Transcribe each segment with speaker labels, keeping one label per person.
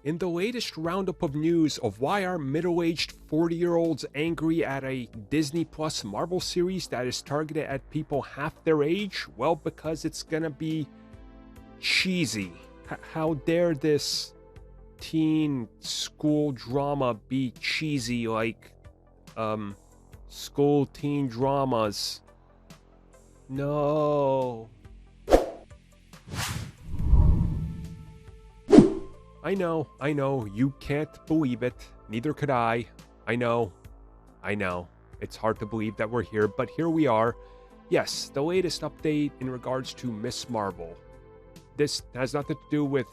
Speaker 1: In the latest roundup of news of why are middle-aged 40-year-olds angry at a Disney Plus Marvel series that is targeted at people half their age? Well, because it's gonna be cheesy. How dare this teen school drama be cheesy like school teen dramas? No. I know, you can't believe it. Neither could I. I know. It's hard to believe that we're here, but here we are. Yes, the latest update in regards to Ms.Marvel. This has nothing to do with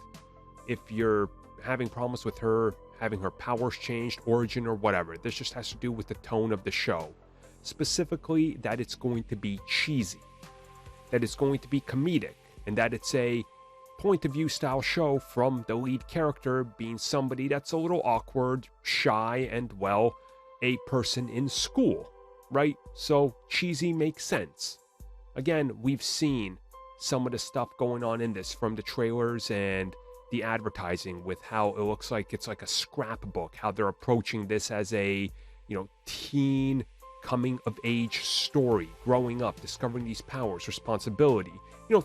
Speaker 1: if you're having problems with her, having her powers changed, origin, or whatever. This just has to do with the tone of the show. Specifically, that it's going to be cheesy, that it's going to be comedic, and that it's a point of view style show from the lead character being somebody that's a little awkward, shy, and, well, a person in school, right? So cheesy makes sense. Again, we've seen some of the stuff going on in this from the trailers and the advertising with how it looks like it's like a scrapbook, how they're approaching this as a, teen coming of age story, growing up, discovering these powers, responsibility,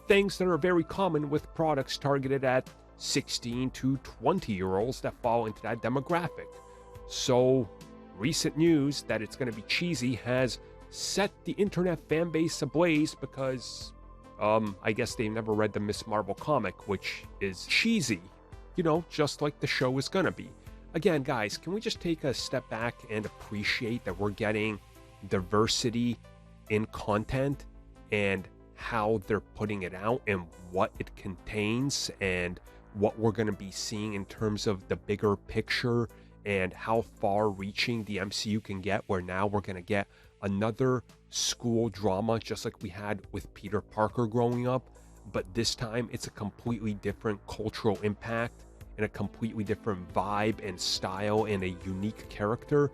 Speaker 1: things that are very common with products targeted at 16 to 20-year-olds that fall into that demographic. So recent news that it's going to be cheesy has set the internet fan base ablaze because I guess they never read the Ms.Marvel comic, which is cheesy, just like the show is going to be. Again, guys, can we just take a step back and appreciate that we're getting diversity in content and how they're putting it out and what it contains and what we're going to be seeing in terms of the bigger picture and how far reaching the MCU can get, where now we're going to get another school drama just like we had with Peter Parker growing up, but this time it's a completely different cultural impact and a completely different vibe and style and a unique character.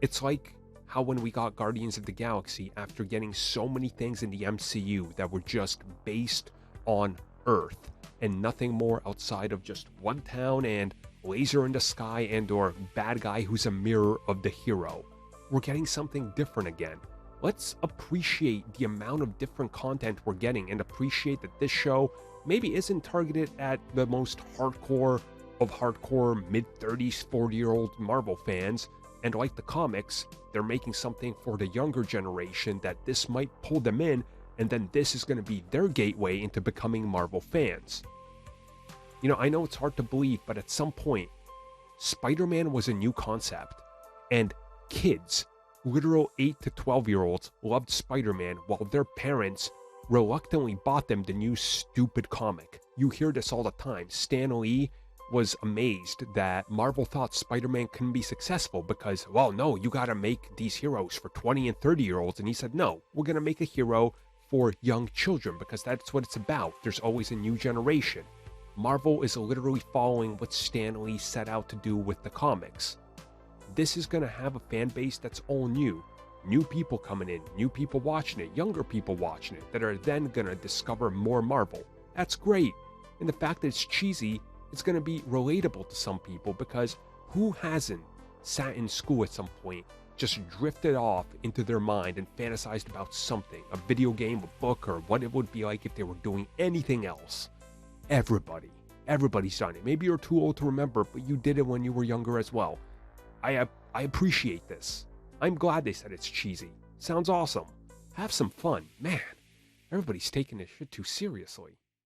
Speaker 1: It's like how when we got Guardians of the Galaxy, after getting so many things in the MCU that were just based on Earth and nothing more outside of just one town and laser in the sky and or bad guy who's a mirror of the hero, we're getting something different again. Let's appreciate the amount of different content we're getting and appreciate that this show maybe isn't targeted at the most hardcore of hardcore mid-30s, 40-year-old Marvel fans. And like the comics, they're making something for the younger generation that this might pull them in, and then this is going to be their gateway into becoming Marvel fans. I know it's hard to believe, but at some point, Spider-Man was a new concept, and kids, literal 8 to 12-year-olds, loved Spider-Man while their parents reluctantly bought them the new stupid comic. You hear this all the time. Stan Lee was amazed that Marvel thought Spider-Man couldn't be successful because, well, no, you gotta make these heroes for 20 and 30-year-olds. And he said, no, we're gonna make a hero for young children because that's what it's about. There's always a new generation. Marvel is literally following what Stan Lee set out to do with the comics. This is gonna have a fan base that's all new. New people coming in, new people watching it, younger people watching it that are then gonna discover more Marvel. That's great. And the fact that it's cheesy, it's going to be relatable to some people because who hasn't sat in school at some point, just drifted off into their mind and fantasized about something, a video game, a book, or what it would be like if they were doing anything else? Everybody's done it. Maybe you're too old to remember, but you did it when you were younger as well. I appreciate this. I'm glad they said it's cheesy. Sounds awesome. Have some fun. Man, everybody's taking this shit too seriously.